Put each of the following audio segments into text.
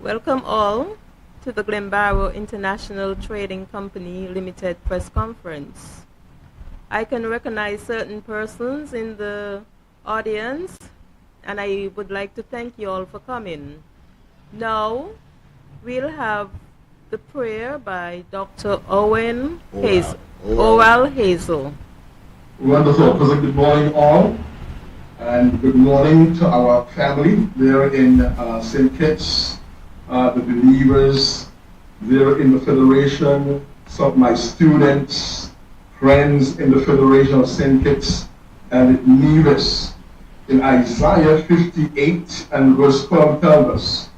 Welcome all to the Glimbaro International Trading Company Limited press conference. I can recognize certain persons in the audience, and I would like to thank you all for coming. Now, we'll have the prayer by Dr. Owen Hazel. Oral Hazel. Wonderful. Good morning, all, and good morning to our family there in St. Kitts, the believers there in the Federation, some of my students, friends in the Federation of St. Kitts and Nevis. In Isaiah 58 and verse 12 tells us,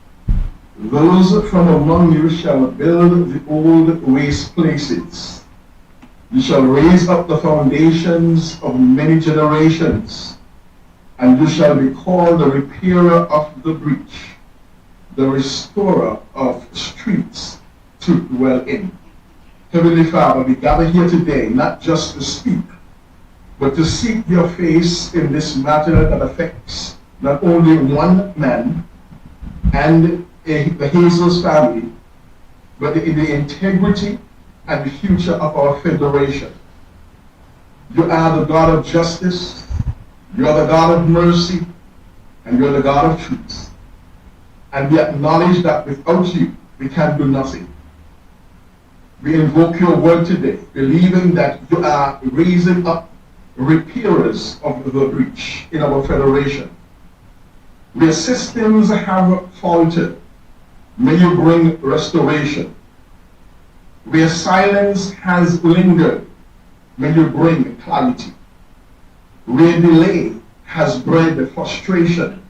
"Those from among you shall build the old waste places. You shall raise up the foundations of many generations, and you shall be called the repairer of the breach, the restorer of streets to dwell in." Heavenly Father, we gather here today not just to speak, but to seek your face in this matter that affects not only one man and the Hazel's family, but in the integrity and the future of our federation. You are the God of justice, you are the God of mercy, and you are the God of truth. And we acknowledge that without you, we can do nothing. We invoke your word today, believing that you are raising up repairers of the breach in our federation. Where systems have faltered, may you bring restoration. Where silence has lingered, may you bring clarity. Where delay has bred frustration,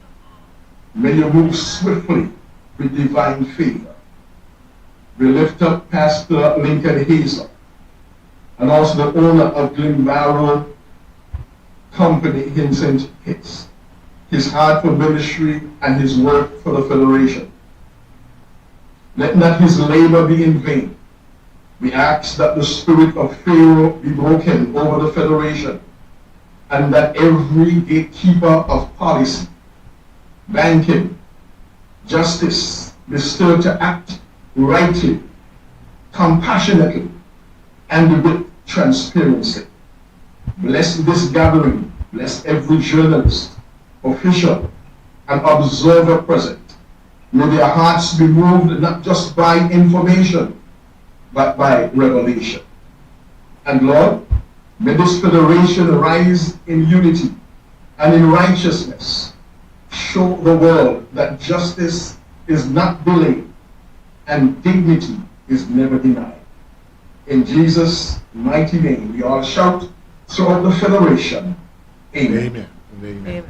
may you move swiftly with divine favor. We lift up Pastor Lincoln Hazel, and also the owner of Glimbaro Company in St. Kitts, his heart for ministry and his work for the Federation. Let not his labor be in vain. We ask that the spirit of Pharaoh be broken over the Federation, and that every gatekeeper of policy, banking, justice be stirred to act rightly, compassionately, and with transparency. Bless this gathering, bless every journalist, official, and observer present. May their hearts be moved not just by information, but by revelation. And Lord, may this federation rise in unity and in righteousness. Show the world that justice is not delayed and dignity is never denied. In Jesus' mighty name, we all shout throughout the federation. Amen. Amen. Amen. Amen.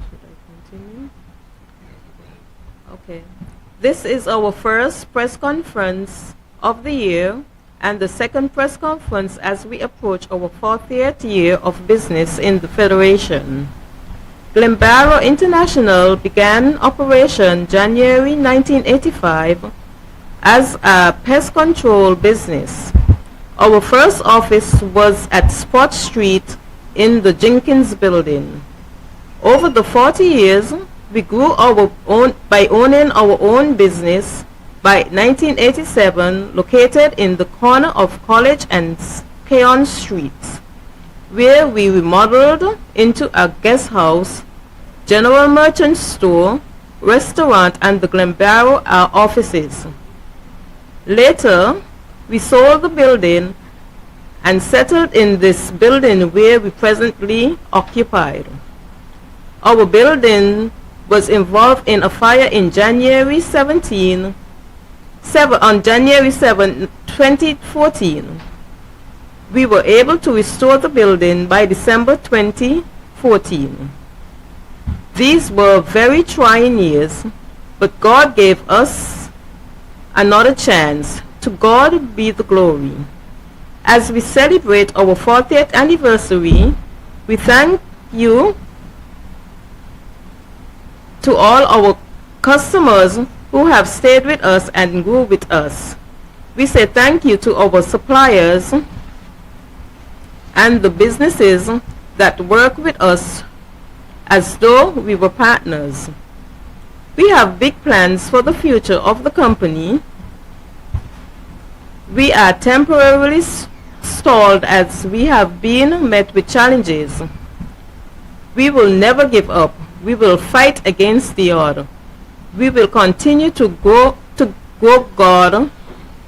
Should I continue? Okay. This is our first press conference of the year and the second press conference as we approach our 40th year of business in the Federation. Glimbaro International began operation January 1985 as a pest control business. Our first office was at Spot Street in the Jenkins building. Over the 40 years, we grew by owning our own business by 1987, located in the corner of College and Keon Streets, where we remodeled into a guest house, general merchant store, restaurant, and the Glimbaro offices. Later, we sold the building and settled in this building where we presently occupied. Our building was involved in a fire in January 7, 2014. We were able to restore the building by December 2014. These were very trying years, but God gave us another chance. To God be the glory. As we celebrate our 40th anniversary, we thank you to all our customers who have stayed with us and grew with us. We say thank you to our suppliers and the businesses that work with us as though we were partners. We have big plans for the future of the company. We are temporarily stalled as we have been met with challenges. We will never give up. We will fight against the odds. We will continue to go God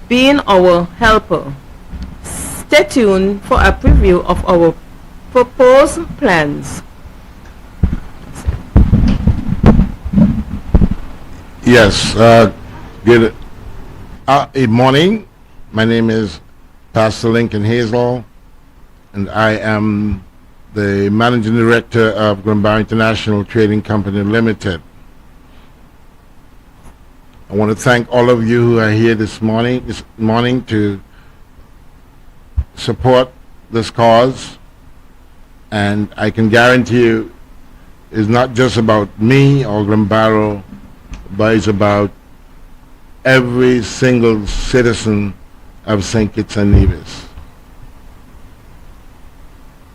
being our helper. Stay tuned for a preview of our proposed plans. Yes, good morning. My name is Pastor Lincoln Hazel, and I am the Managing Director of Glimbaro International Trading Company Limited. I want to thank all of you who are here this morning to support this cause, and I can guarantee you it's not just about me or Glimbaro, but it's about every single citizen of St. Kitts and Nevis.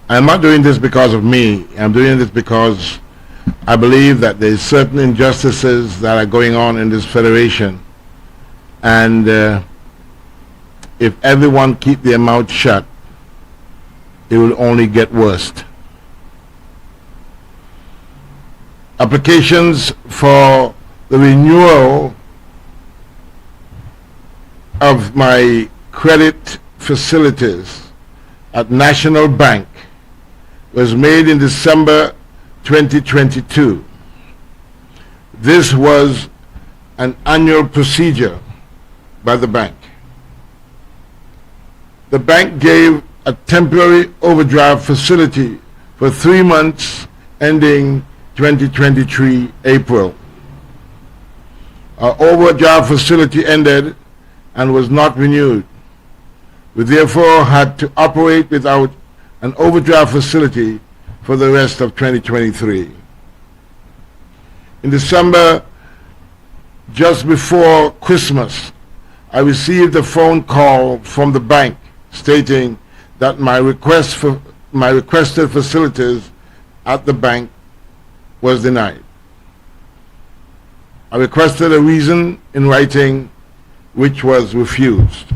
I'm not doing this because of me. I'm doing this because I believe that there's certain injustices that are going on in this federation, and if everyone keep their mouth shut, it will only get worse. Applications for the renewal of my credit facilities at National Bank was made in December 2022. This was an annual procedure by the bank. The bank gave a temporary overdraft facility for 3 months ending 2023 April. Our overdraft facility ended and was not renewed. We therefore had to operate without an overdraft facility for the rest of 2023. In December, just before Christmas, I received a phone call from the bank stating that my requested facilities at the bank was denied. I requested a reason in writing, which was refused.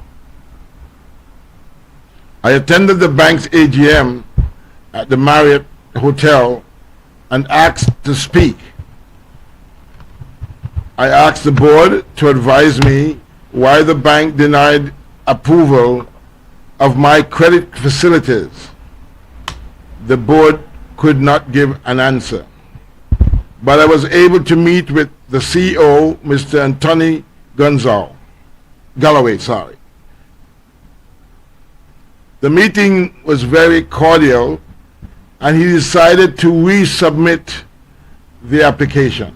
I attended the bank's AGM at the Marriott Hotel and asked to speak. I asked the board to advise me why the bank denied approval of my credit facilities. The board could not give an answer, but I was able to meet with the CEO, Mr. Anthony Galloway. The meeting was very cordial, and he decided to resubmit the application.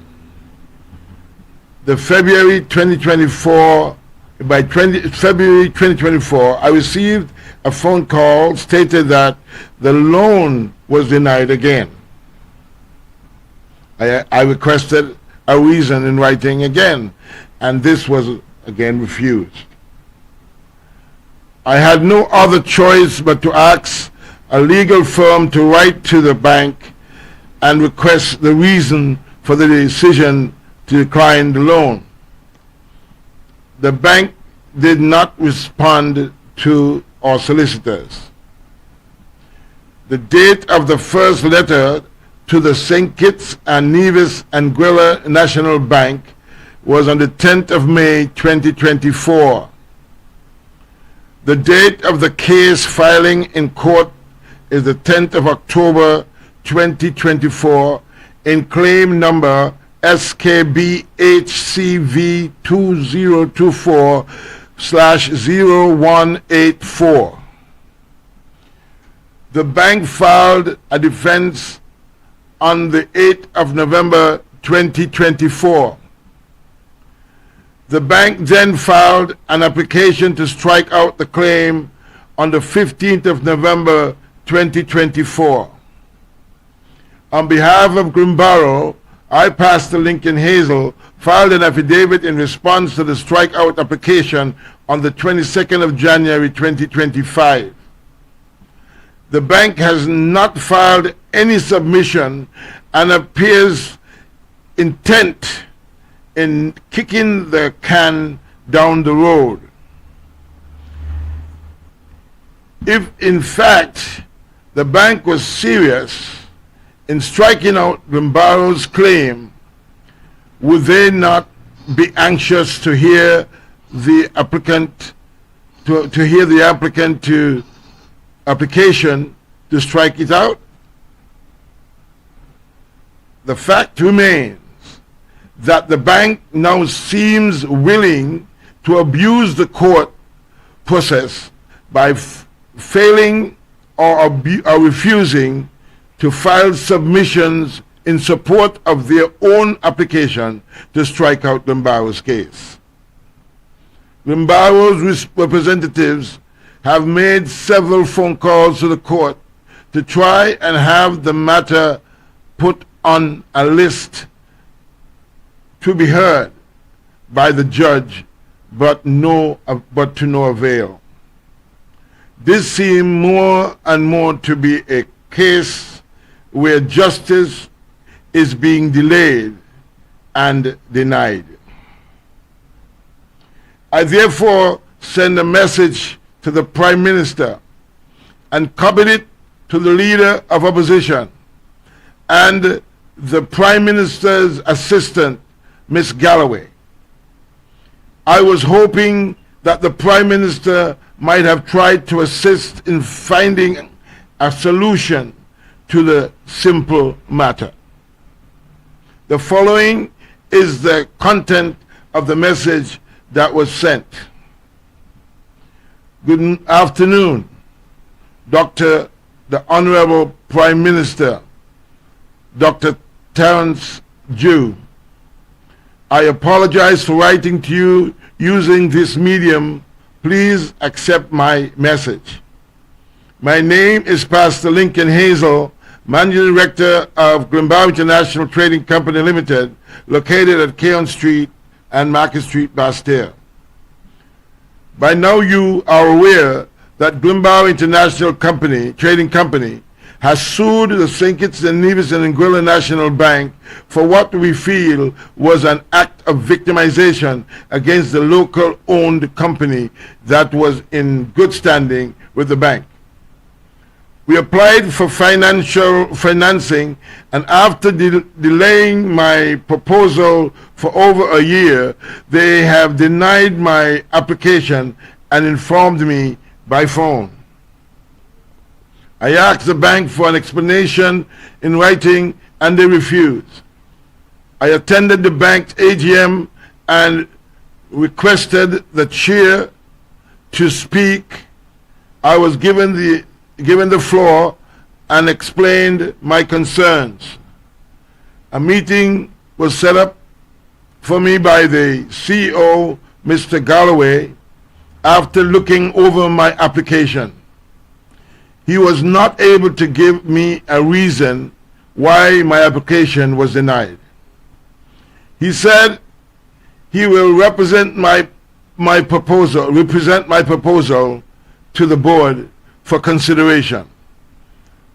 February 2024, I received a phone call stated that the loan was denied again. I requested a reason in writing again, and this was again refused. I had no other choice but to ask a legal firm to write to the bank and request the reason for the decision to decline the loan. The bank did not respond to our solicitors. The date of the first letter to the St. Kitts and Nevis and Anguilla National Bank was on the 10th of May 2024. The date of the case filing in court is the 10th of October 2024 in claim number SKBHCV 2024/0184. The bank filed a defense on the 8th of November 2024. The bank then filed an application to strike out the claim on the 15th of November 2024. On behalf of Glimbaro, I, Pastor Lincoln Hazel, filed an affidavit in response to the strikeout application on the 22nd of January 2025. The bank has not filed any submission and appears intent in kicking the can down the road. If in fact the bank was serious in striking out Glimbaro's claim, would they not be anxious to hear the applicant application to strike it out? The fact remains that the bank now seems willing to abuse the court process by failing or refusing to file submissions in support of their own application to strike out Glimbaro's case. Glimbaro's representatives have made several phone calls to the court to try and have the matter put on a list to be heard by the judge, but to no avail. This seems more and more to be a case where justice is being delayed and denied. I therefore send a message to the Prime Minister and copied it to the Leader of Opposition and the Prime Minister's assistant, Ms. Galloway. I was hoping that the Prime Minister might have tried to assist in finding a solution to the simple matter. The following is the content of the message that was sent. Good afternoon, the Honorable Prime Minister, Dr. Terence Jew. I apologize for writing to you using this medium. Please accept my message. My name is Pastor Lincoln Hazel, Managing Director of Glimbaro International Trading Company Limited, located at Keon Street and Market Street, Basseterre. By now you are aware that Glimbaro International Trading Company has sued the St. Kitts and Nevis and Anguilla National Bank for what we feel was an act of victimization against the local owned company that was in good standing with the bank. We applied for financing, and after delaying my proposal for over a year, they have denied my application and informed me by phone. I asked the bank for an explanation in writing, and they refused. I attended the bank's AGM and requested the chair to speak. I was given the floor and explained my concerns. A meeting was set up for me by the CEO, Mr. Galloway, after looking over my application. He was not able to give me a reason why my application was denied. He said he will represent my proposal to the board for consideration.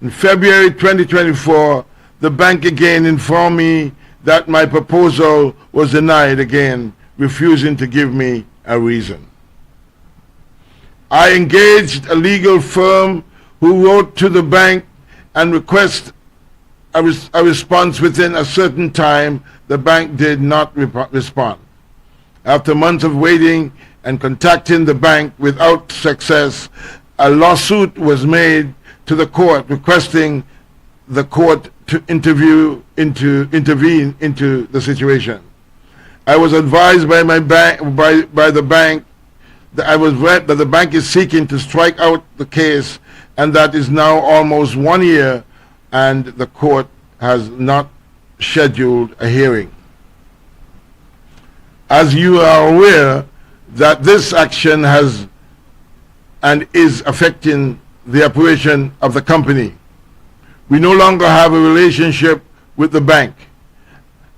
In February 2024, the bank again informed me that my proposal was denied again, refusing to give me a reason. I engaged a legal firm who wrote to the bank and requested a response within a certain time. The bank did not respond. After months of waiting and contacting the bank without success, a lawsuit was made to the court requesting the court to intervene into the situation. I was advised by the bank that the bank is seeking to strike out the case, and that is now almost 1 year, and the court has not scheduled a hearing. As you are aware that this action has and is affecting the operation of the company. We no longer have a relationship with the bank,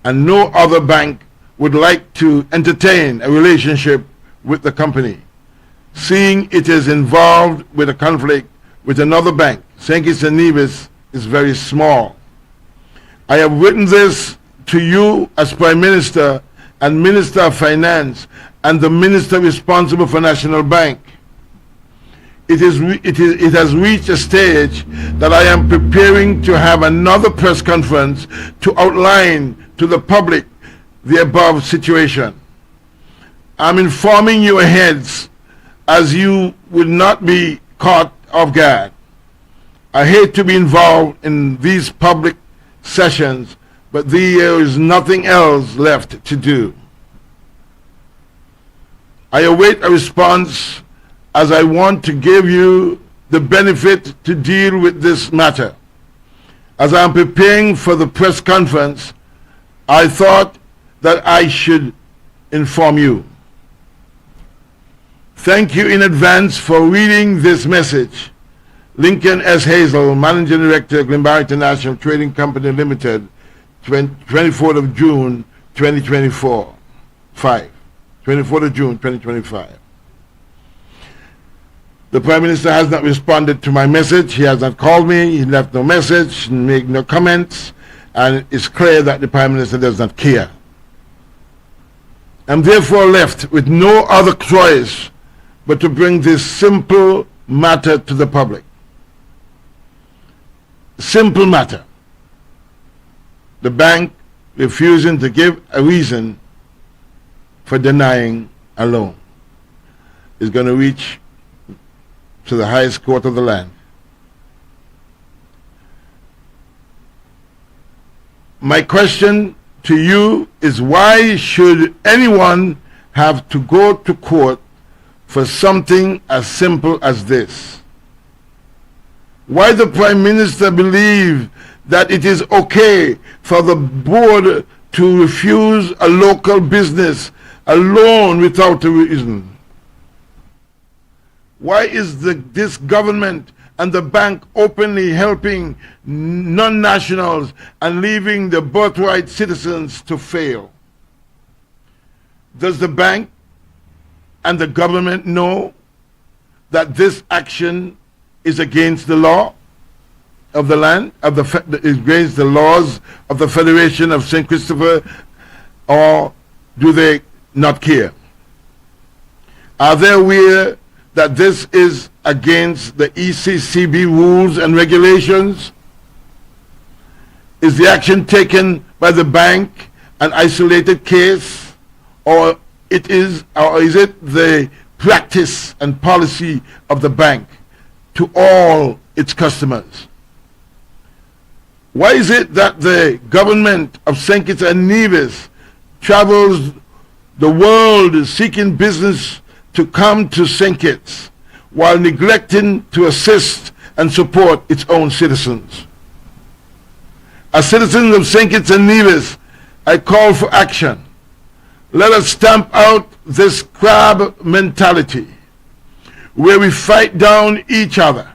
and no other bank would like to entertain a relationship with the company, seeing it is involved with a conflict with another bank, St. Kitts and Nevis is very small. I have written this to you as Prime Minister and Minister of Finance and the Minister responsible for National Bank. It has reached a stage that I am preparing to have another press conference to outline to the public the above situation. I'm informing you ahead as you will not be caught off guard. I hate to be involved in these public sessions, but there is nothing else left to do. I await a response as I want to give you the benefit to deal with this matter. As I am preparing for the press conference, I thought that I should inform you. Thank you in advance for reading this message. Lincoln S. Hazel, Managing Director, Glimbaro International Trading Company Limited, 24th of June, 2024. 24th of June, 2025. The Prime Minister has not responded to my message. He has not called me. He left no message, made no comments, and it's clear that the Prime Minister does not care. I'm therefore left with no other choice but to bring this simple matter to the public. Simple matter. The bank refusing to give a reason for denying a loan is going to reach to the highest court of the land. My question to you is, why should anyone have to go to court for something as simple as this? Why the Prime Minister believe that it is okay for the board to refuse a local business a loan without a reason? Why is this government and the bank openly helping non-nationals and leaving the birthright citizens to fail? Does the bank and the government know that this action is against the law of the land, is against the laws of the Federation of St. Christopher, or do they not care? Are they aware that this is against the ECCB rules and regulations? Is the action taken by the bank an isolated case, or is it the practice and policy of the bank to all its customers? Why is it that the government of St. Kitts and Nevis travels the world seeking business to come to St. Kitts while neglecting to assist and support its own citizens? As citizens of St. Kitts and Nevis, I call for action. Let us stamp out this crab mentality where we fight down each other,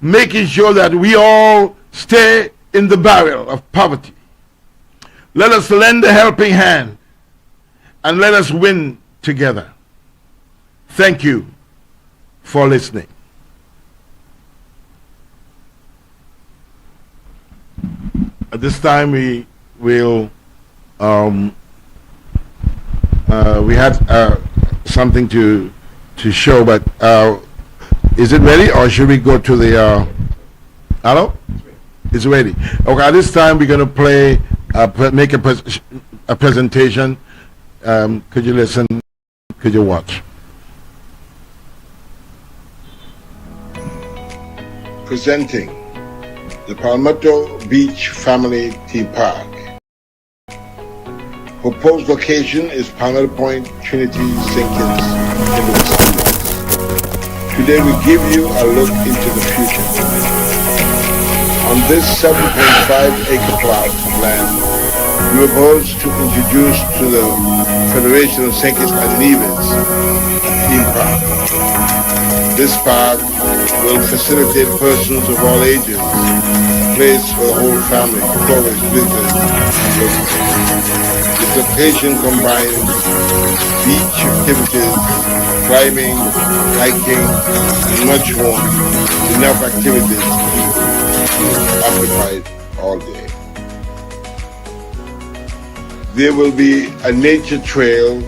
making sure that we all stay in the barrel of poverty. Let us lend a helping hand and let us win together. Thank you for listening. At this time, we will we had something to show, but is it ready, or should we go to the hello? It's ready. Okay, at this time we're going to play make a presentation. Could you listen? Could you watch? Presenting the Palmetto Beach Family Theme Park. Proposed location is Palmetto Point, Trinity, St. Kitts, in the West Indies. Today we give you a look into the future. On this 7.5-acre plot of land, we propose to introduce to the Federation of St. Kitts and Nevis a theme park. This park will facilitate persons of all ages, a place for the whole family, tourists, visitors, and locals. This location combines beach activities, climbing, hiking, and much more. Enough activities to occupied all day. There will be a nature trail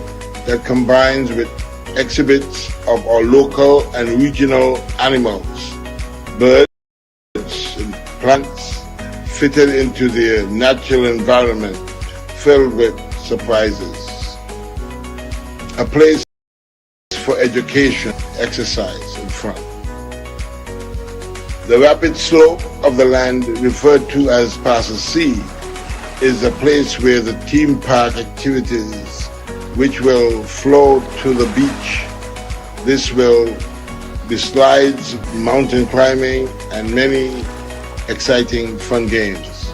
that combines with exhibits of our local and regional animals, birds, and plants fitted into their natural environment filled with surprises. A place for education, exercise, and fun. The rapid slope of the land, referred to as Parcel C, is a place where the theme park activities which will flow to the beach. This will be slides, mountain climbing, and many exciting fun games.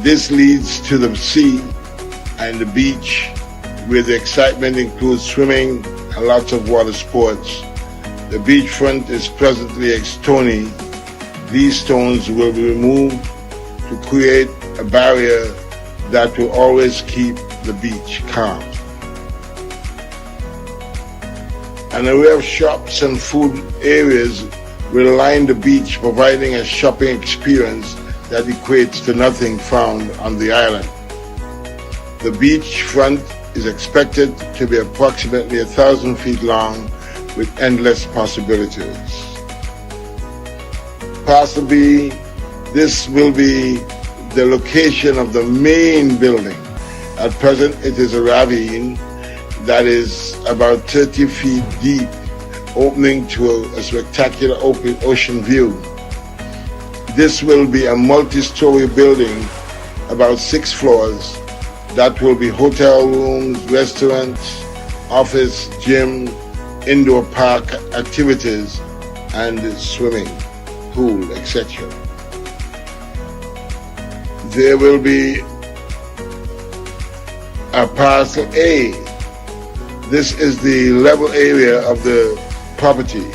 This leads to the sea and the beach, where the excitement includes swimming and lots of water sports. The beachfront is presently stony. These stones will be removed to create a barrier that will always keep the beach calm. An array of shops and food areas will line the beach, providing a shopping experience that equates to nothing found on the island. The beachfront is expected to be approximately 1,000 feet long, with endless possibilities. Parcel B, this will be the location of the main building. At present, it is a ravine that is about 30 feet deep, opening to a spectacular open ocean view. This will be a multi-story building, about 6 floors, that will be hotel rooms, restaurants, office, gym, indoor park activities, and swimming pool, etc. There will be a Parcel A. This is the level area of the property,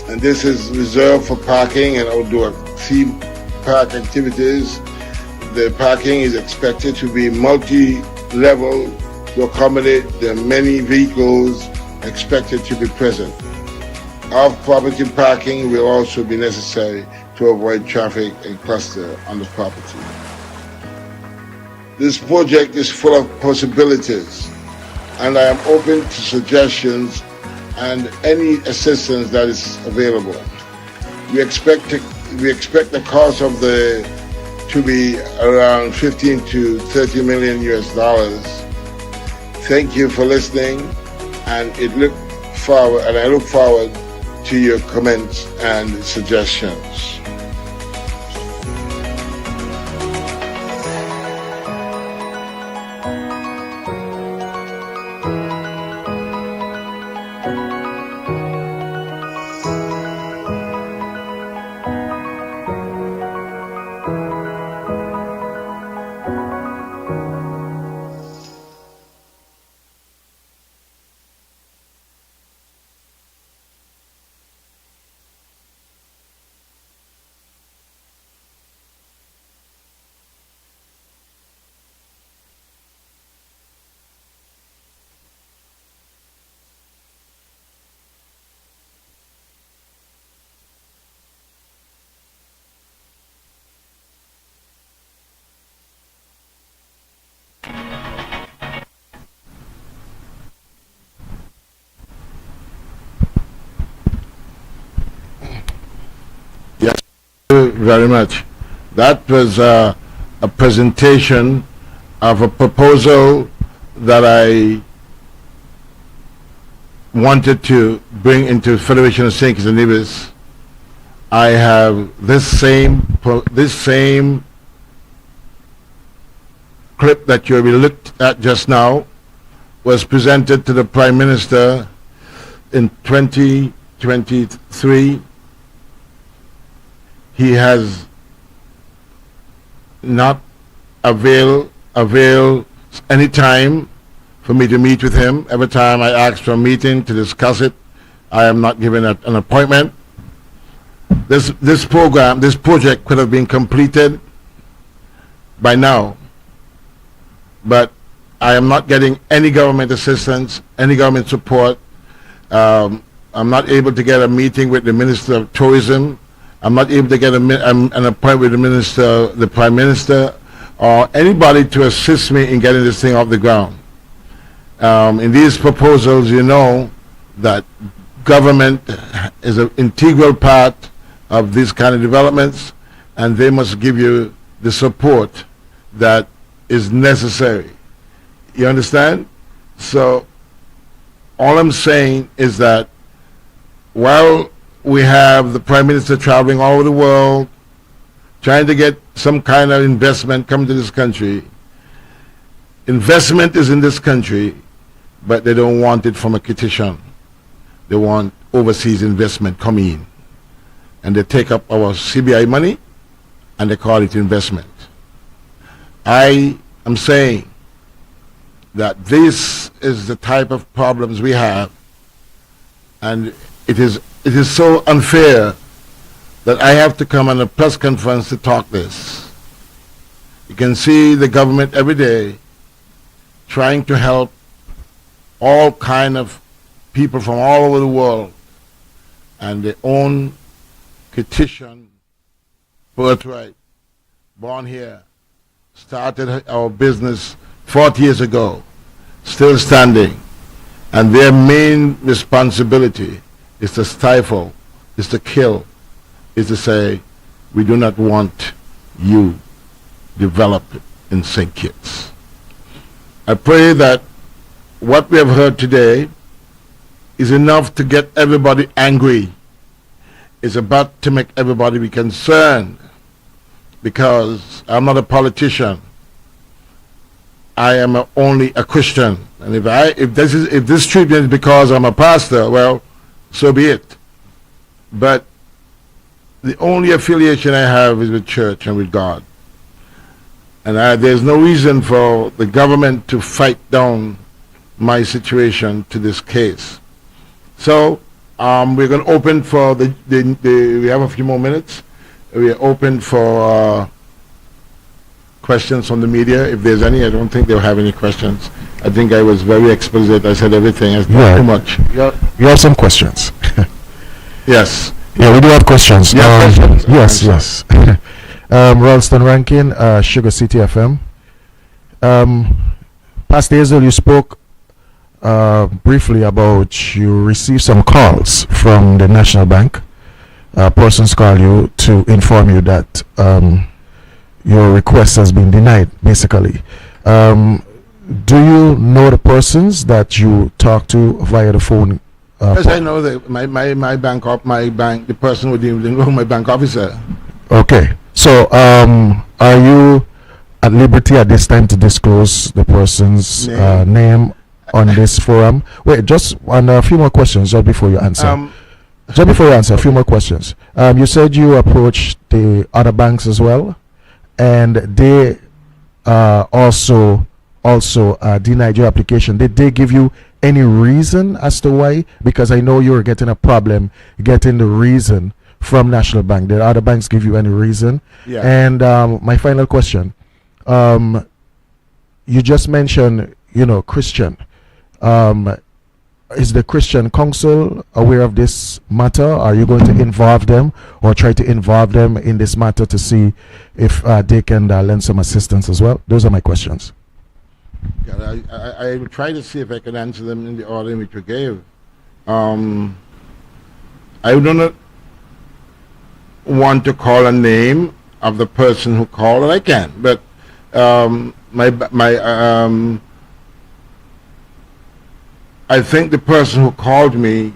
and this is reserved for parking and outdoor theme park activities. The parking is expected to be multi-level to accommodate the many vehicles expected to be present. Off-property parking will also be necessary to avoid traffic and cluster on the property. This project is full of possibilities, and I am open to suggestions and any assistance that is available. We expect the cost of to be around 15 to 30 million US dollars. Thank you for listening, and I look forward to your comments and suggestions. Very much. That was a presentation of a proposal that I wanted to bring into Federation of St. Kitts and Nevis. I have this same clip that you looked at just now was presented to the Prime Minister in 2023. He has not availed any time for me to meet with him. Every time I ask for a meeting to discuss it, I am not given an appointment. This project could have been completed by now, but I am not getting any government assistance, any government support. I'm not able to get a meeting with the Minister of Tourism I'm not able to get an appointment with the minister, the prime minister, or anybody to assist me in getting this thing off the ground. In these proposals, you know that government is an integral part of these kind of developments, and they must give you the support that is necessary. You understand? So all I'm saying is that while we have the Prime Minister traveling all over the world, trying to get some kind of investment come to this country, investment is in this country, but they don't want it from a Kittian. They want overseas investment coming in. And they take up our CBI money and they call it investment. I am saying that this is the type of problems we have, and it is so unfair that I have to come on a press conference to talk this. You can see the government every day trying to help all kind of people from all over the world, and their own Kittian birthright, born here, started our business 40 years ago, still standing, and their main responsibility is to stifle, is to kill, is to say, we do not want you developed in St. Kitts. I pray that what we have heard today is enough to get everybody angry. It's about to make everybody be concerned, because I'm not a politician. I am only a Christian, and if this treatment is because I'm a pastor, well, so be it. But the only affiliation I have is with church and with God, and there's no reason for the government to fight down my situation to this case. So we're going to open for we have a few more minutes. We are open for questions from the media, if there's any. I don't think they'll have any questions. I think I was very explicit. I said everything. I said too much. You have some questions. Yes. Yeah, we do have questions. Questions? Yes. Ralston Rankin, Sugar City FM. Pastor Hazel, you spoke briefly about you received some calls from the National Bank. Persons call you to inform you that your request has been denied, basically. Do you know the persons that you talk to via the phone? Yes, I know that my bank, the person would even know my bank officer. Okay. So, are you at liberty at this time to disclose the person's name on this forum? Wait, just a few more questions just before you answer. A few more questions. You said you approached the other banks as well, and they also denied your application. Did they give you any reason as to why? Because I know you're getting a problem getting the reason from National Bank. Did other banks give you any reason? Yeah. And my final question, you just mentioned, Christian. Is the Christian Council aware of this matter? Are you going to involve them or try to involve them in this matter to see if they can lend some assistance as well? Those are my questions. I will try to see if I can answer them in the order in which you gave. I do not want to call a name of the person who called, and I can, but I think the person who called me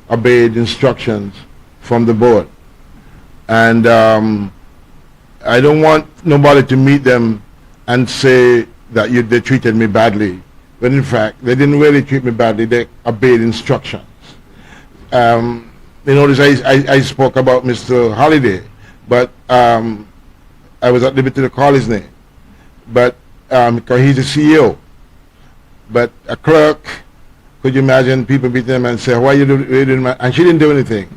obeyed instructions from the board, and I don't want nobody to meet them and say that they treated me badly, when in fact they didn't really treat me badly. They obeyed instructions. I spoke about Mr. Holiday, but I was at liberty to call his name, but because he's a CEO. But a clerk, could you imagine people meeting him and say, "Why are you doing?" And she didn't do anything.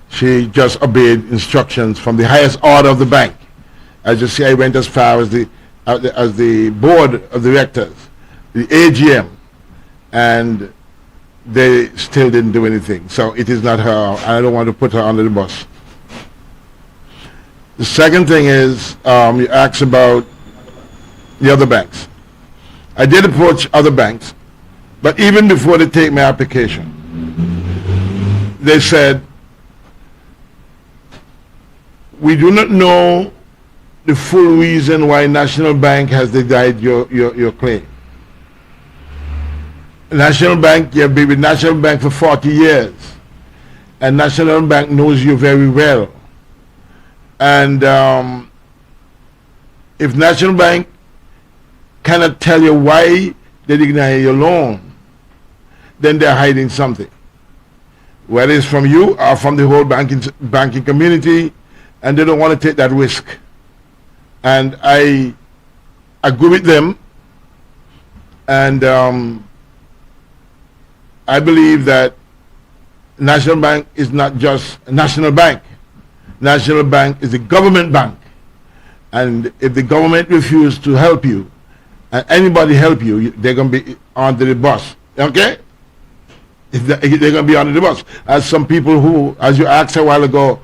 She just obeyed instructions from the highest order of the bank. As you see, I went as far as the board of directors, the AGM, and they still didn't do anything. So it is not her, and I don't want to put her under the bus. The second thing is, you asked about the other banks. I did approach other banks, but even before they take my application, they said, we do not know the full reason why National Bank has denied your claim. National Bank, you've been with National Bank for 40 years, and National Bank knows you very well. And if National Bank cannot tell you why they deny your loan, then they're hiding something. Whether it's from you or from the whole banking community, and they don't want to take that risk. And I agree with them, and I believe that National Bank is not just a national bank. National Bank is a government bank. And if the government refuses to help you, and anybody help you, they're going to be under the bus. Okay? They're going to be under the bus. As some people who, as you asked a while ago,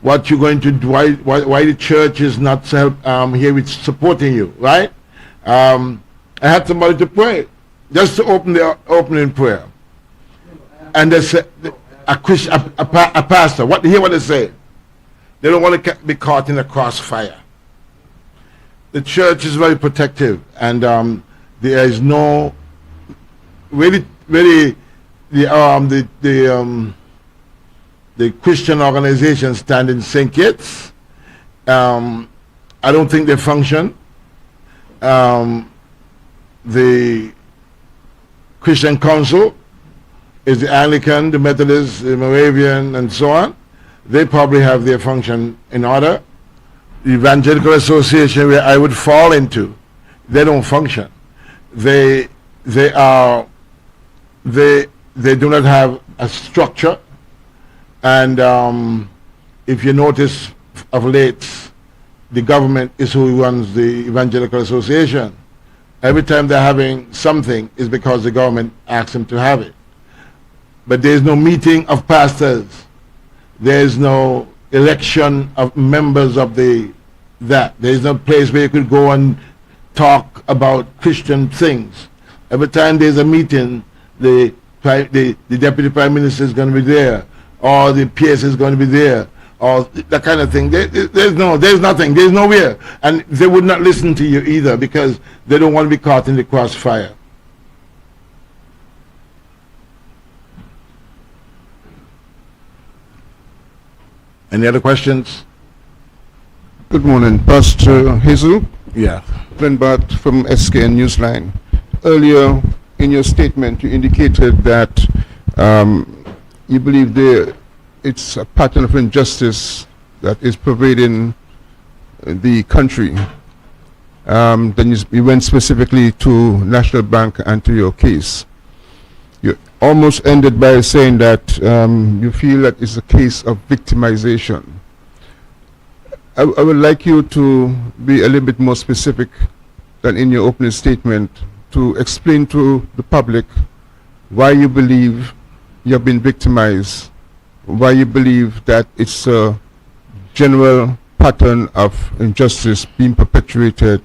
what you're going to do, why the church is not here with supporting you, right? I had somebody to pray, just to open the opening prayer. And they said, a pastor, hear what they say. They don't want to be caught in a crossfire. The church is very protective, and there is no the Christian organizations stand in St. Kitts. I don't think they function. The Christian Council is the Anglican, the Methodist, the Moravian, and so on. They probably have their function in order. The Evangelical Association, where I would fall into, they don't function. They do not have a structure. And if you notice of late, the government is who runs the Evangelical Association. Every time they're having something, is because the government asks them to have it. But there's no meeting of pastors. There's no election of members of there's no place where you could go and talk about Christian things. Every time there's a meeting, the Deputy Prime Minister is going to be there, or the PS is going to be there, or that kind of thing. There's nothing, there's nowhere. And they would not listen to you either, because they don't want to be caught in the crossfire. Any other questions? Good morning, Pastor Hazel. Yeah. Glimbaro from SKN Newsline. Earlier in your statement, you indicated that you believe it's a pattern of injustice that is pervading the country. Then you went specifically to National Bank and to your case. You almost ended by saying that you feel that it's a case of victimization. I would like you to be a little bit more specific than in your opening statement, to explain to the public why you believe you have been victimized, why you believe that it's a general pattern of injustice being perpetuated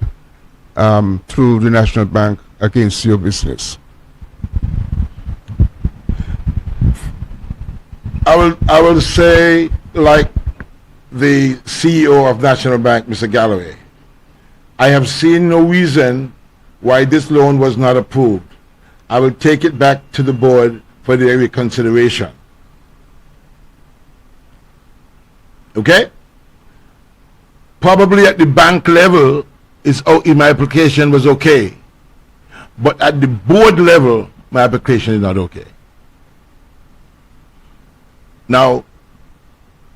through the National Bank against your business. I will say, like the CEO of National Bank, Mr. Galloway, I have seen no reason why this loan was not approved. I will take it back to the board for their reconsideration. Okay? Probably at the bank level, my application was okay. But at the board level, my application is not okay. Now,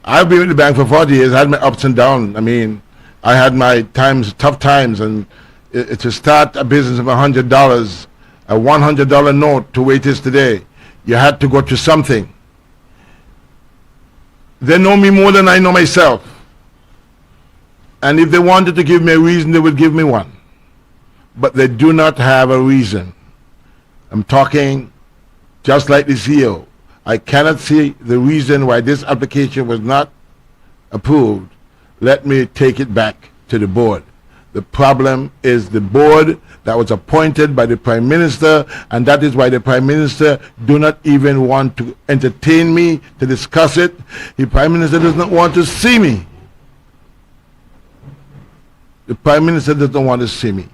I've been with the bank for 40 years, I had my ups and downs. I mean, I had my tough times, and to start a business of $100, a $100 note to where it is today, you had to go to something. They know me more than I know myself. And if they wanted to give me a reason, they would give me one. But they do not have a reason. I'm talking just like the CEO. I cannot see the reason why this application was not approved, let me take it back to the board. The problem is the board that was appointed by the Prime Minister, and that is why the Prime Minister do not even want to entertain me to discuss it. The Prime Minister does not want to see me. The Prime Minister doesn't want to see me.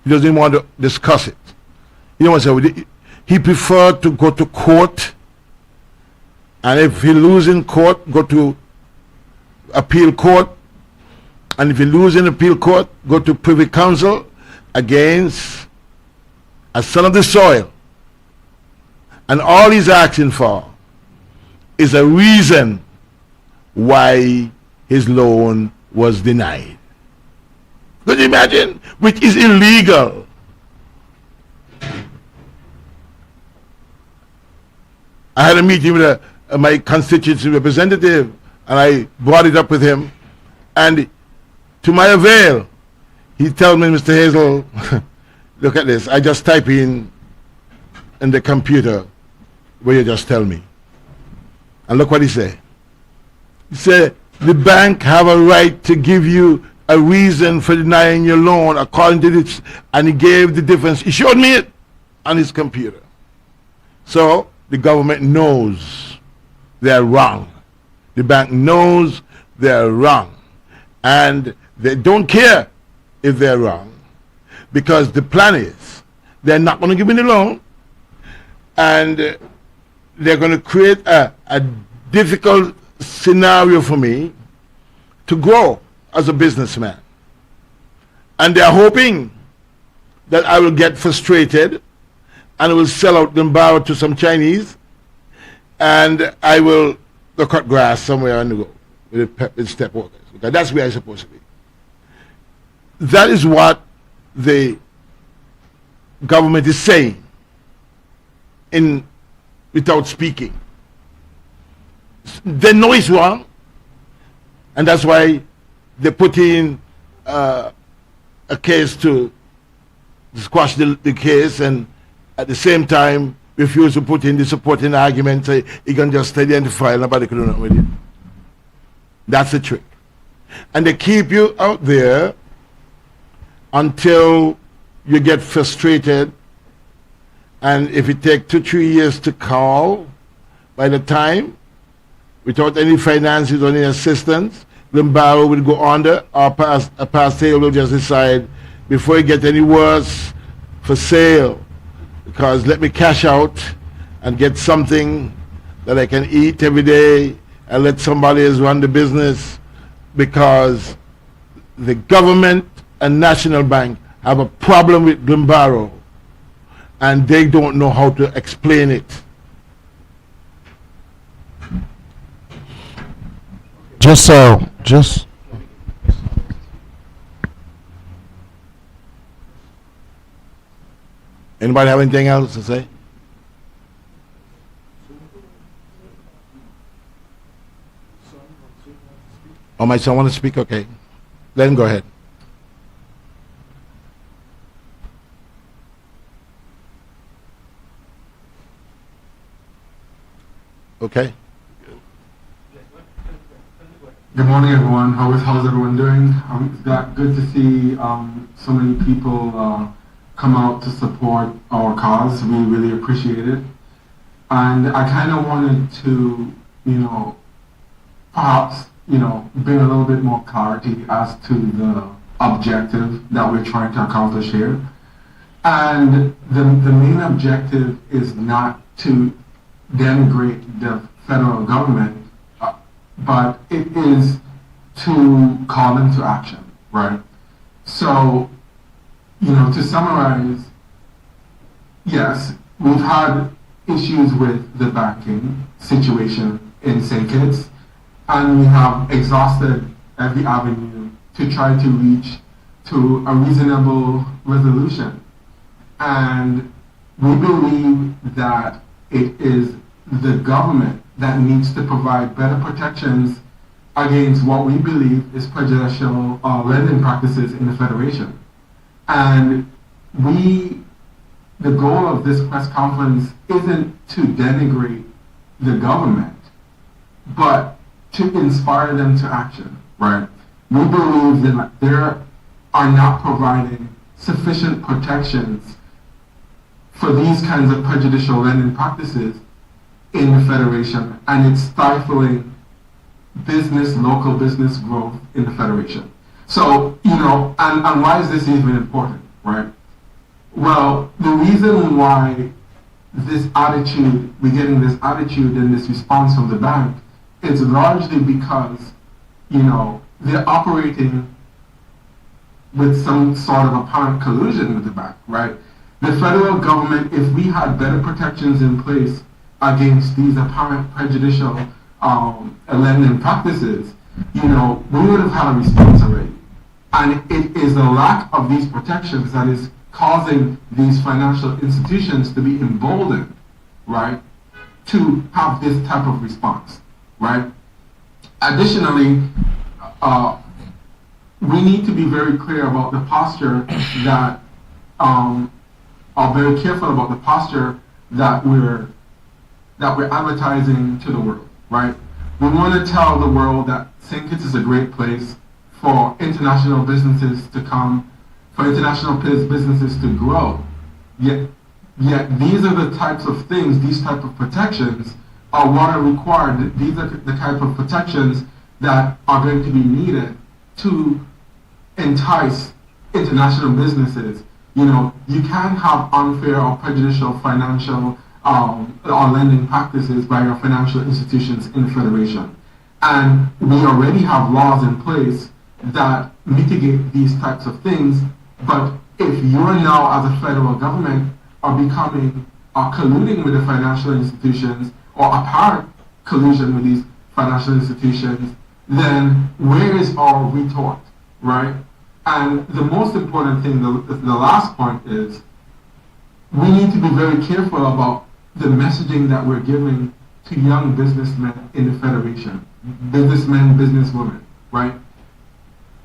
He doesn't want to discuss it. You know what I'm saying? He preferred to go to court, and if he lose in court, go to appeal court, and if he lose in appeal court, go to Privy Council against a son of the soil. And all he's asking for is a reason why his loan was denied. Could you imagine? Which is illegal. I had a meeting with my constituency representative, and I brought it up with him, and to my avail, he told me, Mr. Hazel, look at this. I just type in the computer what you just tell me. And look what he said. He said, the bank have a right to give you a reason for denying your loan according to this. And he gave the difference. He showed me it on his computer. So the government knows they're wrong. The bank knows they're wrong. And they don't care if they're wrong, because the plan is they're not going to give me the loan, and they're going to create a difficult scenario for me to grow as a businessman. And they're hoping that I will get frustrated and I will sell out Glimbaro to some Chinese, and I will go cut grass somewhere on the go with step workers, because that's where I'm supposed to be. That is what the government is saying without speaking. They know it's wrong, and that's why they put in a case to squash the case, and at the same time refuse to put in the supporting argument, say you can just identify, nobody can do nothing with it. That's the trick. And they keep you out there until you get frustrated, and if it takes 2-3 years to call, by the time, without any finances or any assistance, Glimbaro will go under, or a past sale will just decide, before it gets any worse, for sale, because let me cash out and get something that I can eat every day, and let somebody else run the business, because the government and National Bank have a problem with Glimbaro, and they don't know how to explain it. Just Anybody have anything else to say? Oh, my son want to speak? Okay. Let him go ahead. Okay. Good morning, everyone. How's everyone doing? It's good to see so many people come out to support our cause. We really appreciate it. And I kind of wanted to, perhaps, bring a little bit more clarity as to the objective that we're trying to accomplish here. And the main objective is not to denigrate the federal government, but it is to call them to action, right? So, to summarize, yes, we've had issues with the banking situation in St. Kitts, and we have exhausted every avenue to try to reach to a reasonable resolution. And we believe that it is the government that needs to provide better protections against what we believe is prejudicial lending practices in the Federation. And the goal of this press conference isn't to denigrate the government, but to inspire them to action, right? we believe that there are not providing sufficient protections for these kinds of prejudicial lending practices in the Federation, and it's stifling local business growth in the Federation. So, and why is this even important, right? Well, the reason why we're getting this attitude and this response from the bank is largely because, they're operating with some sort of apparent collusion with the bank, right? The federal government, if we had better protections in place against these apparent prejudicial lending practices, we would have had a response already. And it is the lack of these protections that is causing these financial institutions to be emboldened, right, to have this type of response, right? Additionally, we need to be very clear about the posture that, or very careful about the posture that we're advertising to the world, right? We want to tell the world that St. Kitts is a great place for international businesses to come, for international businesses to grow. Yet these are the types of things, these type of protections are what are required. These are the type of protections that are going to be needed to entice international businesses. You can't have unfair or prejudicial financial or lending practices by your financial institutions in the Federation. And we already have laws in place that mitigate these types of things, but if you're now, as a federal government, are colluding with the financial institutions or apparent collusion with these financial institutions, then where is our retort, right? And the most important thing, the last point is, we need to be very careful about the messaging that we're giving to young businessmen in the Federation, businessmen, businesswomen, right?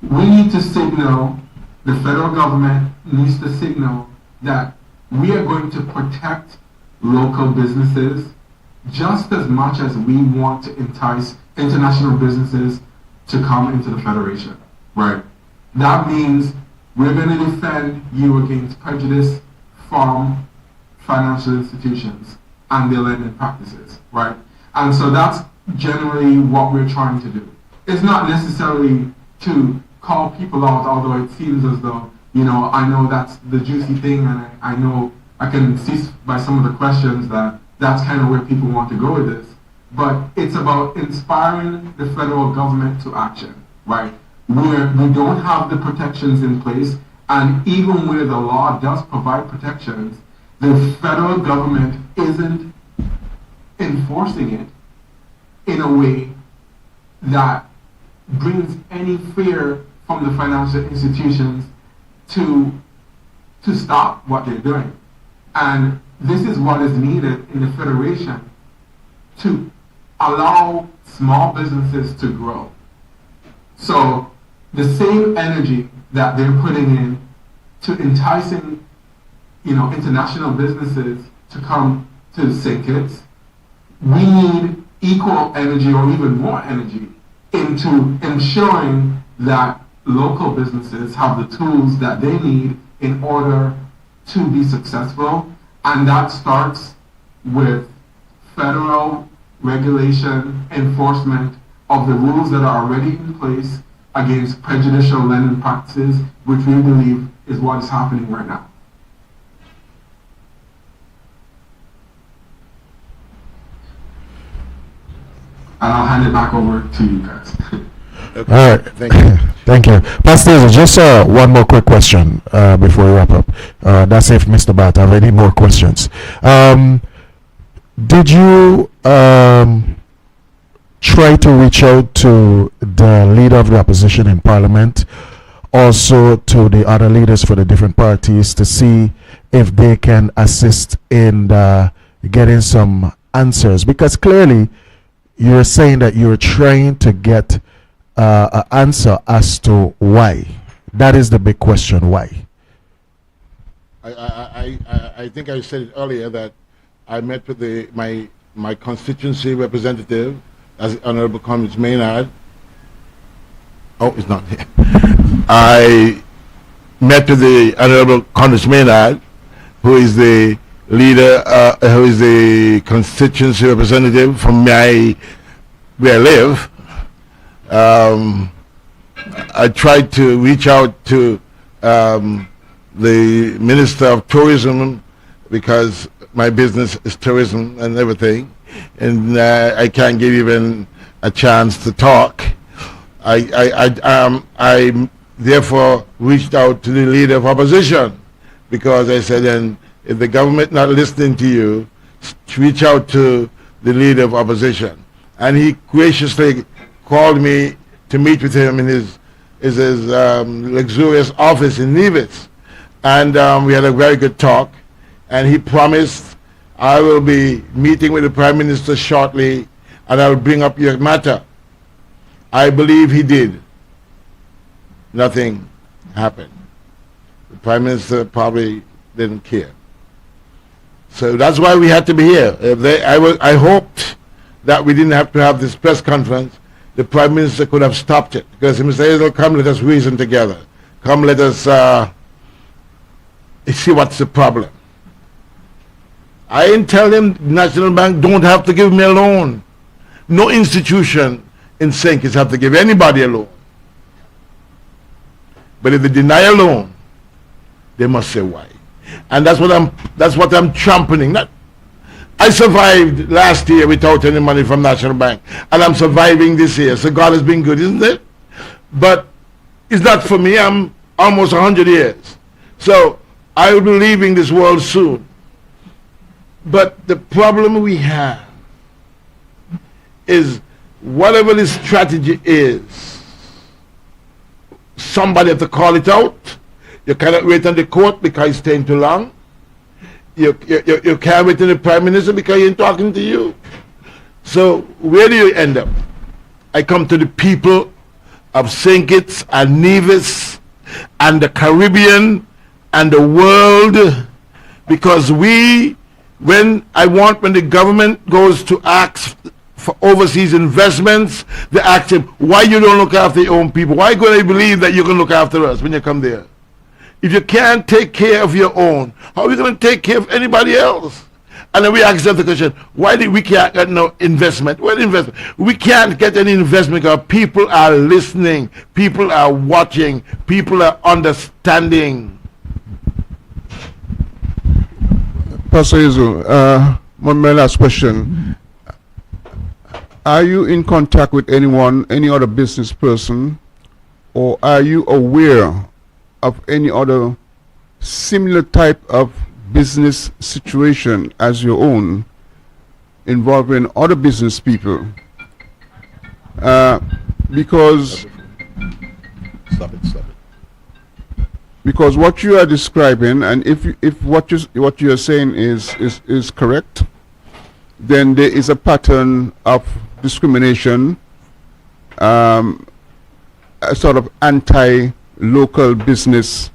We need to signal, the federal government needs to signal that we are going to protect local businesses just as much as we want to entice international businesses to come into the Federation, right? That means we're going to defend you against prejudice from financial institutions and their lending practices, right? And so that's generally what we're trying to do. It's not necessarily to call people out, although it seems as though, I know that's the juicy thing, and I know I can see by some of the questions that that's kind of where people want to go with this. But it's about inspiring the federal government to action, right? Where we don't have the protections in place, and even where the law does provide protections, the federal government isn't enforcing it in a way that brings any fear from the financial institutions to stop what they're doing. And this is what is needed in the Federation to allow small businesses to grow. So the same energy that they're putting in to enticing, international businesses to come to St. Kitts, we need equal energy or even more energy into ensuring that local businesses have the tools that they need in order to be successful. And that starts with federal regulation, enforcement of the rules that are already in place against prejudicial lending practices, which we believe is what is happening right now. And I'll hand it back over to you guys. Okay. All right. Thank you. Thank you. Pastor, just one more quick question before we wrap up. That's if Mr. Bat have any more questions. Did you try to reach out to the leader of the opposition in Parliament, also to the other leaders for the different parties, to see if they can assist in getting some answers? Because clearly you're saying that you're trying to get an answer as to why. That is the big question, why? I think I said it earlier that I met with my constituency representative, as Honorable Cummins Maynard, Oh, it's not here. I met with the Honorable Congressman Maynard, who is the leader, who is the constituency representative from where I live. I tried to reach out to the Minister of Tourism because my business is tourism and everything, and I can't give even a chance to talk. I therefore reached out to the leader of opposition because I said, then if the government not listening to you, reach out to the leader of opposition. And he graciously called me to meet with him in his luxurious office in Nevis. And we had a very good talk. And he promised, I will be meeting with the Prime Minister shortly and I will bring up your matter. I believe he did. Nothing happened. The Prime Minister probably didn't care. So that's why we had to be here. I hoped that we didn't have to have this press conference. The Prime Minister could have stopped it because he said, come, let us reason together. Come, let us see what's the problem. I didn't tell him National Bank don't have to give me a loan. No institution in St. Kitts have to give anybody a loan. But if they deny a loan, they must say why. And that's what I'm championing. I survived last year without any money from National Bank, and I'm surviving this year. So God has been good, isn't it? But it's not for me. I'm almost 100 years. So I will be leaving this world soon. But the problem we have is whatever the strategy is, somebody have to call it out. You cannot wait on the court because it's staying too long. You can't wait on the Prime Minister because he ain't talking to you. So where do you end up? I come to the people of St. Kitts and Nevis and the Caribbean and the world, because when the government goes to ask for overseas investments, they ask him, why you don't look after your own people? Why could they believe that you can look after us when you come there? If you can't take care of your own, how are you going to take care of anybody else? And then we ask them the question, why did we can't get no investment? What investment? We can't get any investment because people are listening, people are watching, people are understanding. Pastor Izu, my last question. Are you in contact with anyone, any other business person, or are you aware of any other similar type of business situation as your own involving other business people? Because because what you are describing, and if what you are saying is correct, then there is a pattern of discrimination, a sort of anti-local business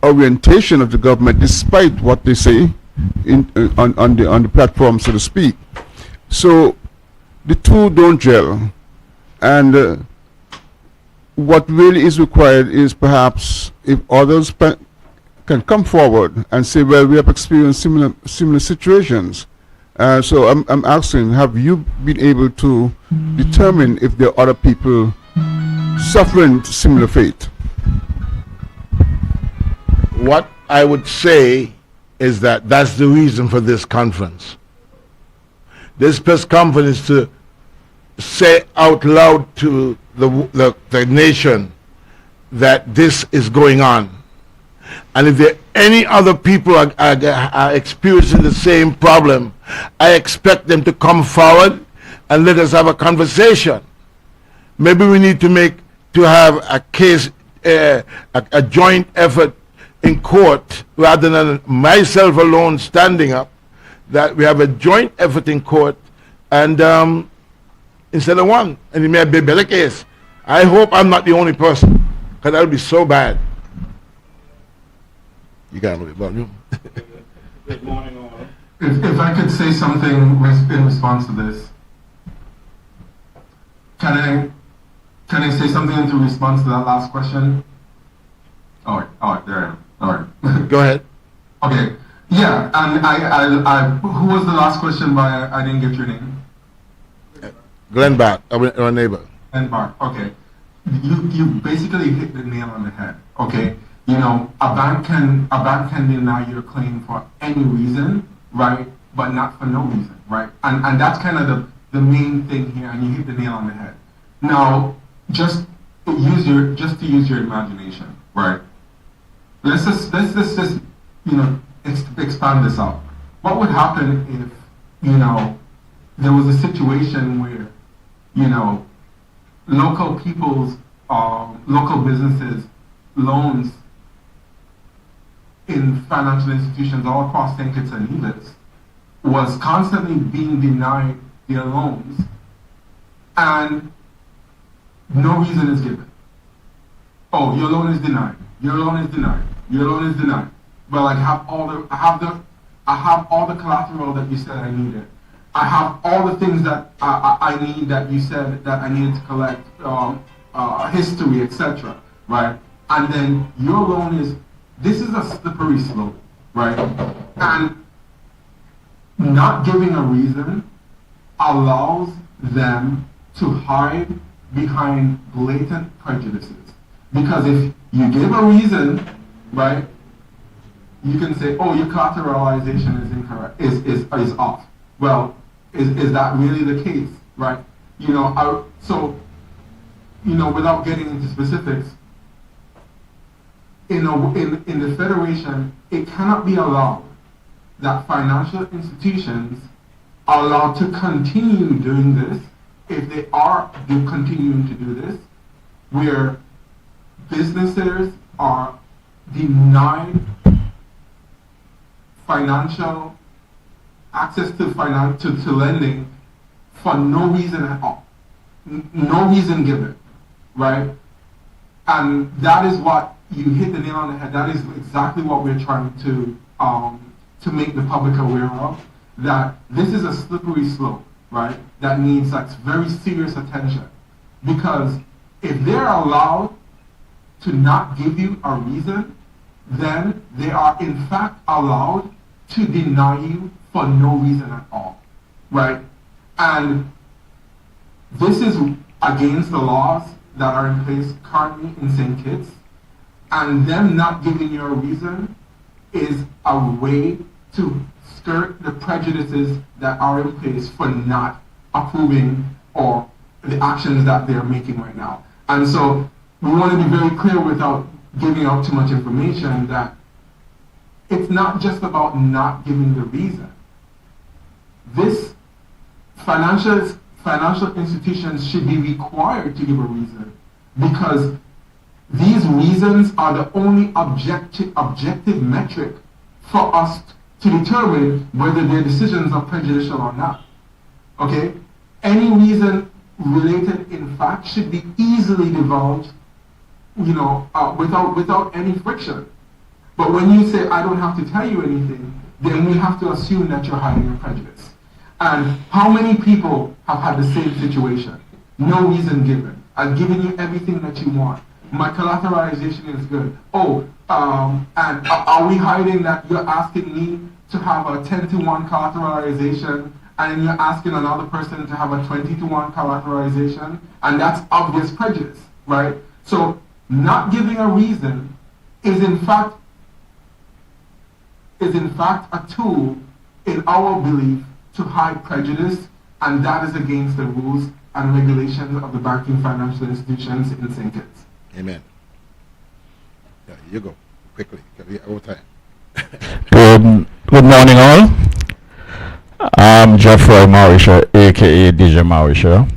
orientation of the government, despite what they say on the platform, so to speak. So the two don't gel, and what really is required is perhaps if others can come forward and say, well, we have experienced similar situations. So I'm asking, have you been able to determine if there are other people suffering similar fate? What I would say is that that's the reason for this conference. This press conference is to say out loud to the nation that this is going on. And if there any other people are experiencing the same problem, I expect them to come forward and let us have a conversation. Maybe we need to have a case, a joint effort in court rather than myself alone standing up, that we have a joint effort in court and instead of one, and it may be a better case. I hope I'm not the only person, because that would be so bad. You got a little volume. Good morning, all. If I could say something in response to this, can I Can I say something in response to that last question? All right, there I am. All right. Go ahead. Okay. Yeah, and who was the last question by, I didn't get your name? Glenn Bart, our neighbor. And Mark, okay. You basically hit the nail on the head, okay? You know, a bank can deny your claim for any reason, right? But not for no reason, right? And that's kind of the main thing here, and you hit the nail on the head. Now, just to use your imagination, right? Let's just you know, expand this out. What would happen if, you know, there was a situation where, you know, local people's, local businesses, loans in financial institutions all across St. Kitts and Nevis was constantly being denied their loans, and no reason is given. Oh, your loan is denied. Your loan is denied. Your loan is denied. Well, I have all the collateral that you said I needed. I have all the things that I need that you said that I needed to collect, history, etc. Right? And then your loan this is a slippery slope, right? And not giving a reason allows them to hide behind blatant prejudices. Because if you give a reason, right, you can say, oh, your collateralization is incorrect, is off. Well, is that really the case, right? You know, so, you know, without getting into specifics, in the Federation, it cannot be allowed that financial institutions are allowed to continue doing this, if they are continuing to do this, where businesses are denied financial access to lending for no reason at all. No reason given, right? And that is what you hit the nail on the head. That is exactly what we're trying to make the public aware of, that this is a slippery slope, right? That needs like very serious attention. Because if they're allowed to not give you a reason, then they are in fact allowed to deny you for no reason at all, right? And this is against the laws that are in place currently in St. Kitts, and them not giving you a reason is a way to skirt the prejudices that are in place for not approving or the actions that they're making right now. And so we want to be very clear without giving out too much information that it's not just about not giving the reason. This financial institutions should be required to give a reason, because these reasons are the only objective metric for us to determine whether their decisions are prejudicial or not. Okay? Any reason related in fact should be easily divulged, you know, without any friction. But when you say, I don't have to tell you anything, then we have to assume that you're hiding a prejudice. And how many people have had the same situation? No reason given. I've given you everything that you want. My collateralization is good. Oh, and are we hiding that you're asking me to have a 10-to-1 collateralization, and you're asking another person to have a 20-to-1 collateralization? And that's obvious prejudice, right? So not giving a reason is in fact a tool in our belief to hide prejudice, and that is against the rules and regulations of the banking financial institutions in St. Kitts. Amen. Yeah, you go quickly. We are over time. Good morning, all. I'm Jeffrey Marisha, aka DJ Marisha,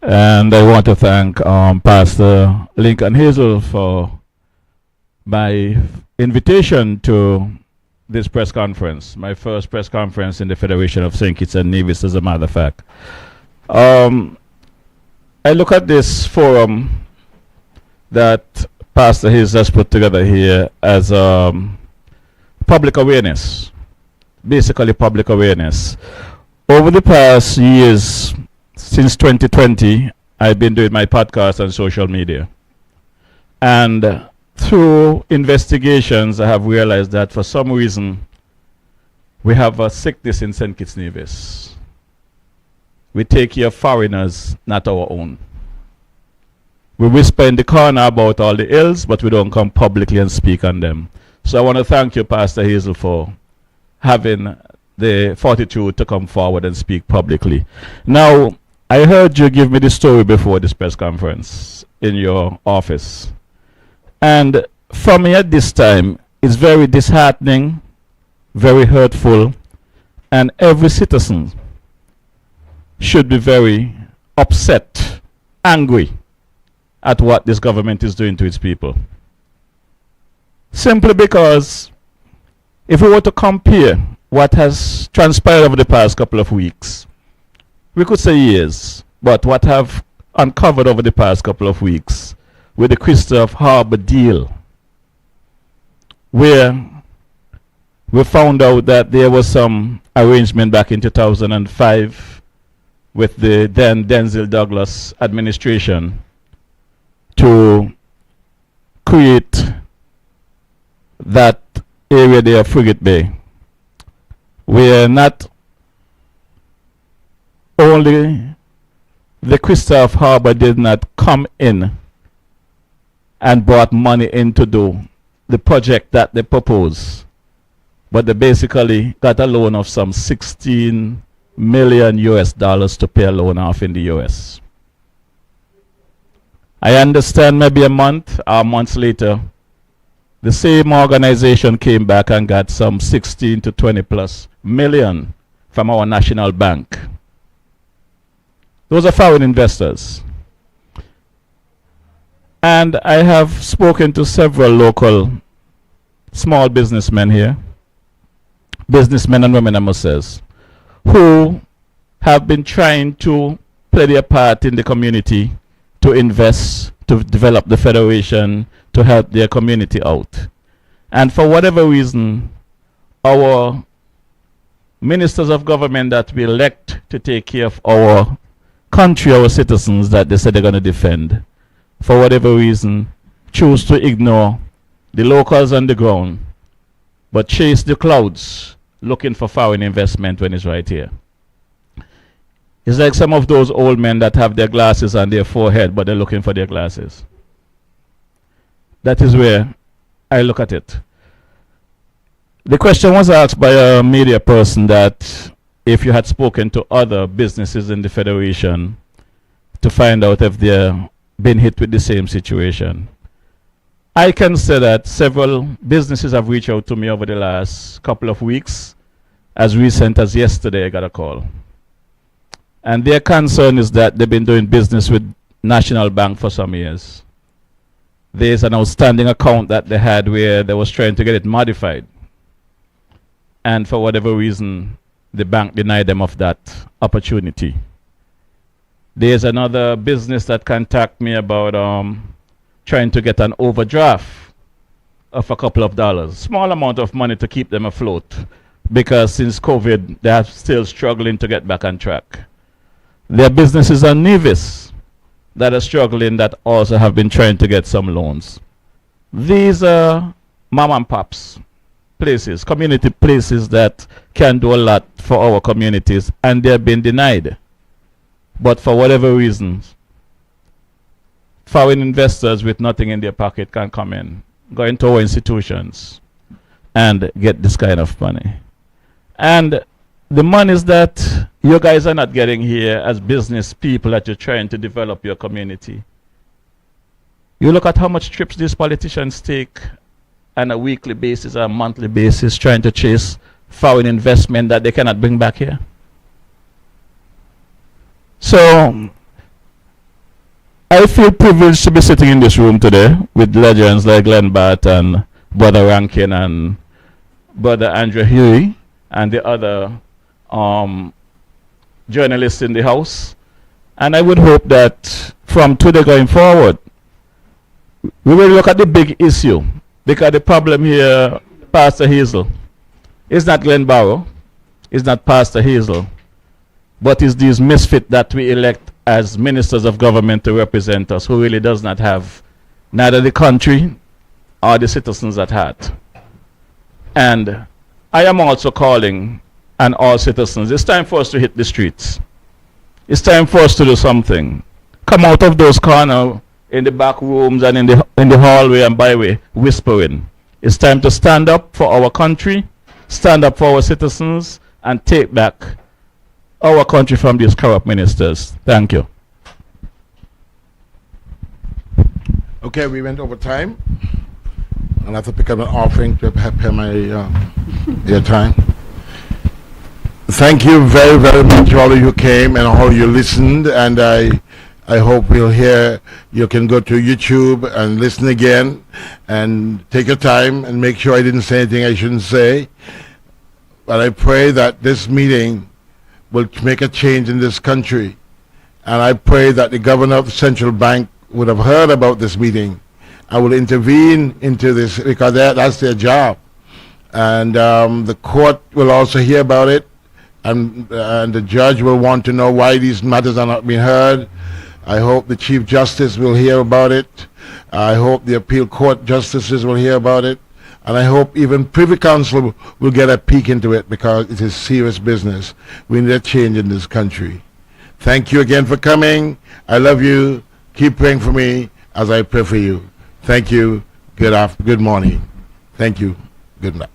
and I want to thank Pastor Lincoln Hazel for my invitation to this press conference, my first press conference in the Federation of St. Kitts and Nevis, as a matter of fact. I look at this forum that Pastor Hayes has put together here as public awareness, basically public awareness. Over the past years, since 2020, I've been doing my podcast on social media. And through investigations, I have realized that for some reason, we have a sickness in St. Kitts Nevis. We take care of foreigners, not our own. We whisper in the corner about all the ills, but we don't come publicly and speak on them. So I want to thank you, Pastor Hazel, for having the fortitude to come forward and speak publicly. Now, I heard you give me the story before this press conference in your office. And for me at this time, it's very disheartening, very hurtful, and every citizen should be very upset, angry at what this government is doing to its people. Simply because if we were to compare what has transpired over the past couple of weeks, we could say years, but what have uncovered over the past couple of weeks with the Christopher Harbour deal, where we found out that there was some arrangement back in 2005 with the then Denzel Douglas administration to create that area there, Frigate Bay, where not only the Christopher Harbour did not come in and brought money in to do the project that they proposed, but they basically got a loan of some 16 million US dollars to pay a loan off in the US. I understand maybe a month or months later, the same organization came back and got some 16 to 20 plus million from our national bank. Those are foreign investors. And I have spoken to several local small businessmen here, businessmen and women, I must say, who have been trying to play their part in the community to invest, to develop the federation, to help their community out. And for whatever reason, our ministers of government that we elect to take care of our country, our citizens that they said they're going to defend, for whatever reason, choose to ignore the locals on the ground, but chase the clouds looking for foreign investment when it's right here. It's like some of those old men that have their glasses on their forehead, but they're looking for their glasses. That is where I look at it. The question was asked by a media person that if you had spoken to other businesses in the Federation to find out if they've been hit with the same situation. I can say that several businesses have reached out to me over the last couple of weeks. As recent as yesterday, I got a call. And their concern is that they've been doing business with National Bank for some years. There's an outstanding account that they had where they was trying to get it modified. And for whatever reason, the bank denied them of that opportunity. There's another business that contacted me about trying to get an overdraft of a couple of dollars. Small amount of money to keep them afloat, because since COVID, they are still struggling to get back on track. There are businesses on Nevis that are struggling that also have been trying to get some loans. These are mom and pops places, community places that can do a lot for our communities, and they have been denied. But for whatever reasons, foreign investors with nothing in their pocket can come in, go into our institutions, and get this kind of money. And the monies that you guys are not getting here as business people that you're trying to develop your community. You look at how much trips these politicians take on a weekly basis or a monthly basis trying to chase foreign investment that they cannot bring back here. So I feel privileged to be sitting in this room today with legends like Glimbaro and Brother Rankin and Brother Andrew Huey and the other journalists in the house. And I would hope that from today going forward, we will look at the big issue, because the problem here, Pastor Hazel, is not Glimbaro, is not Pastor Hazel, but is these misfits that we elect as ministers of government to represent us who really does not have neither the country or the citizens at heart. And I am also calling on all citizens, it's time for us to hit the streets. It's time for us to do something. Come out of those corners in the back rooms and in the hallway and byway whispering. It's time to stand up for our country, stand up for our citizens, and take back our country from these corrupt ministers. Thank you. Okay, we went over time. I'll have to pick up an offering to pay my your time. Thank you very, very much, all of you came and all you listened, and I hope we'll hear, you can go to YouTube and listen again and take your time and make sure I didn't say anything I shouldn't say. But I pray that this meeting will make a change in this country. And I pray that the governor of the central bank would have heard about this meeting and will intervene into this, because that's their job. And the court will also hear about it, and the judge will want to know why these matters are not being heard. I hope the Chief Justice will hear about it. I hope the appeal court justices will hear about it. And I hope even Privy Council will get a peek into it, because it is serious business. We need a change in this country. Thank you again for coming. I love you. Keep praying for me as I pray for you. Thank you. Good morning. Thank you. Good night.